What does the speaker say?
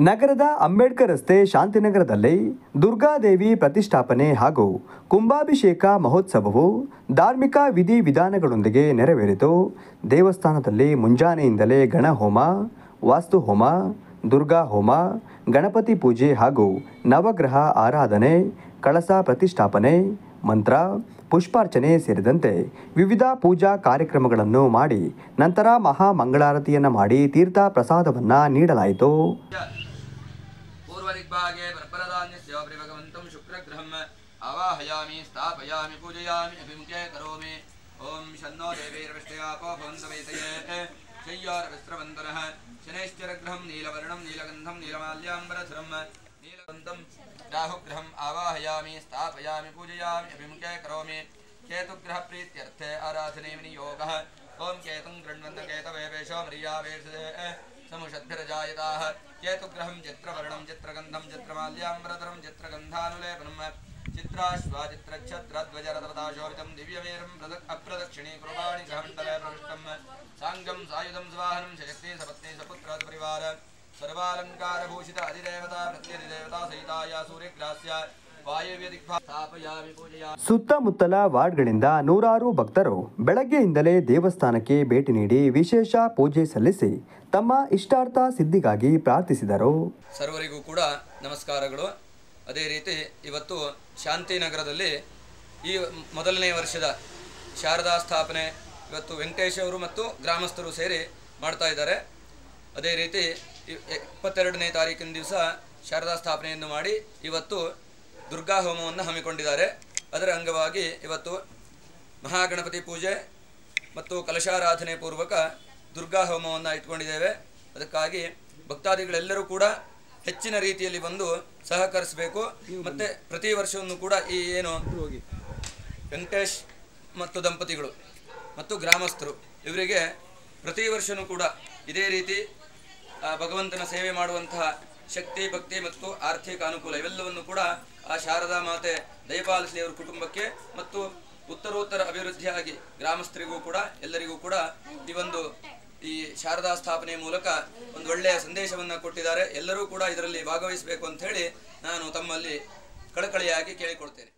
ನಗರದ ಅಂಬೇಡ್ಕರ್ ರಸ್ತೆ ಶಾಂತಿನಗರದಲ್ಲಿ ದುರ್ಗಾದೇವಿ ಪ್ರತಿಷ್ಠಾಪನೆ ಹಾಗೂ ಕುಂಭಾಭಿಷೇಕ ಮಹೋತ್ಸವವು ಧಾರ್ಮಿಕ ವಿಧಿವಿಧಾನಗಳೊಂದಿಗೆ ನೆರವೇರಿತು. ದೇವಸ್ಥಾನದಲ್ಲಿ ಮುಂಜಾನೆಯಿಂದಲೇ ಗಣಹೋಮ, ವಾಸ್ತುಹೋಮ, ದುರ್ಗಾ ಹೋಮ, ಗಣಪತಿ ಪೂಜೆ ಹಾಗೂ ನವಗ್ರಹ ಆರಾಧನೆ, ಕಳಸ ಪ್ರತಿಷ್ಠಾಪನೆ, ಮಂತ್ರ, ಪುಷ್ಪಾರ್ಚನೆ ಸೇರಿದಂತೆ ವಿವಿಧ ಪೂಜಾ ಕಾರ್ಯಕ್ರಮಗಳನ್ನು ಮಾಡಿ ನಂತರ ಮಹಾ ಮಂಗಳಾರತಿಯನ್ನು ಮಾಡಿ ತೀರ್ಥ ಪ್ರಸಾದವನ್ನು ನೀಡಲಾಯಿತು. पूर्वदिग्भागे परपरदान्यस्य भगवन्तं शुक्रग्रहम् आवाहयामि स्थापयामि पूजयामि अभिमुखे करोमि. ओम शन्नो देवैर्वृष्ट्यापो भवन्तवेतये शय्यारवस्त्रवन्दनः शनैश्चरग्रहं नीलवर्णं नीलगन्धं नीलमाल्याम्बरधरं नीलवन्तं राहुग्रहम् आवाहयामि स्थापयामि पूजयामि अभिमुखे करोमि. केतुग्रहप्रीत्यर्थे आराधने विनियोगः. ओम केतुं गृह्णन्त केतवे वेशो मर्यावेशे समुषद्भिरजायताः. केतुग्रहं चित्रवर्णं चित्रगन्धं चित्रमाल्याम्बरधरं चित्रगन्धानुलेपनं चित्राश्वा चित्रच्छत्रध्वजरथपदाशोभितं दिव्यमेरं अप्रदक्षिणीकुर्वाणि ग्रहमण्डले प्रविष्टं साङ्गं सायुधं स्वाहनं शक्ति सपत्नी सपुत्र परिवार सर्वालङ्कारभूषित अधिदेवता प्रत्यधिदेवता सहिताय सूर्यग्रास्य ಸುತ್ತಮುತ್ತಲ ವಾರ್ಡ್ಗಳಿಂದ ನೂರಾರು ಭಕ್ತರು ಬೆಳಗ್ಗೆಯಿಂದಲೇ ದೇವಸ್ಥಾನಕ್ಕೆ ಭೇಟಿ ನೀಡಿ ವಿಶೇಷ ಪೂಜೆ ಸಲ್ಲಿಸಿ ತಮ್ಮ ಇಷ್ಟಾರ್ಥ ಸಿದ್ಧಿಗಾಗಿ ಪ್ರಾರ್ಥಿಸಿದರು. ಸರ್ವರಿಗೂ ಕೂಡ ನಮಸ್ಕಾರಗಳು. ಅದೇ ರೀತಿ ಇವತ್ತು ಶಾಂತಿನಗರದಲ್ಲಿ ಈ ಮೊದಲನೇ ವರ್ಷದ ಶಾರದಾ ಸ್ಥಾಪನೆ ಇವತ್ತು ವೆಂಕಟೇಶ್ ಅವರು ಮತ್ತು ಗ್ರಾಮಸ್ಥರು ಸೇರಿ ಮಾಡ್ತಾ ಇದ್ದಾರೆ. ಅದೇ ರೀತಿ 22ನೇ ತಾರೀಕಿನ ದಿವಸ ಶಾರದಾ ಸ್ಥಾಪನೆಯನ್ನು ಮಾಡಿ ಇವತ್ತು ದುರ್ಗಾ ಹೋಮವನ್ನು ಹಮ್ಮಿಕೊಂಡಿದ್ದಾರೆ. ಅದರ ಅಂಗವಾಗಿ ಇವತ್ತು ಮಹಾಗಣಪತಿ ಪೂಜೆ ಮತ್ತು ಕಲಶಾರಾಧನೆ ಪೂರ್ವಕ ದುರ್ಗಾ ಹೋಮವನ್ನು ಇಟ್ಕೊಂಡಿದ್ದೇವೆ. ಅದಕ್ಕಾಗಿ ಭಕ್ತಾದಿಗಳೆಲ್ಲರೂ ಕೂಡ ಹೆಚ್ಚಿನ ರೀತಿಯಲ್ಲಿ ಬಂದು ಸಹಕರಿಸಬೇಕು. ಮತ್ತು ಪ್ರತಿ ವರ್ಷವೂ ಕೂಡ ಈ ಏನು ವೆಂಕಟೇಶ್ ಮತ್ತು ದಂಪತಿಗಳು ಮತ್ತು ಗ್ರಾಮಸ್ಥರು ಇವರಿಗೆ ಪ್ರತಿ ವರ್ಷವೂ ಕೂಡ ಇದೇ ರೀತಿ ಭಗವಂತನ ಸೇವೆ ಮಾಡುವಂತಹ ಶಕ್ತಿ, ಭಕ್ತಿ ಮತ್ತು ಆರ್ಥಿಕ ಅನುಕೂಲ ಇವೆಲ್ಲವನ್ನು ಕೂಡ ಆ ಶಾರದಾ ಮಾತೆ ದಯಪಾಲಿಸಲಿ ಅವರ ಕುಟುಂಬಕ್ಕೆ ಮತ್ತು ಉತ್ತರೋತ್ತರ ಅಭಿವೃದ್ಧಿಯಾಗಿ ಗ್ರಾಮಸ್ಥರಿಗೂ ಕೂಡ ಎಲ್ಲರಿಗೂ ಕೂಡ ಈ ಶಾರದಾ ಸ್ಥಾಪನೆ ಮೂಲಕ ಒಂದು ಒಳ್ಳೆಯ ಸಂದೇಶವನ್ನು ಕೊಟ್ಟಿದ್ದಾರೆ. ಎಲ್ಲರೂ ಕೂಡ ಇದರಲ್ಲಿ ಭಾಗವಹಿಸಬೇಕು ಅಂತ ಹೇಳಿ ನಾನು ತಮ್ಮಲ್ಲಿ ಕಳಕಳಿಯಾಗಿ ಕೇಳಿಕೊಳ್ತೇನೆ.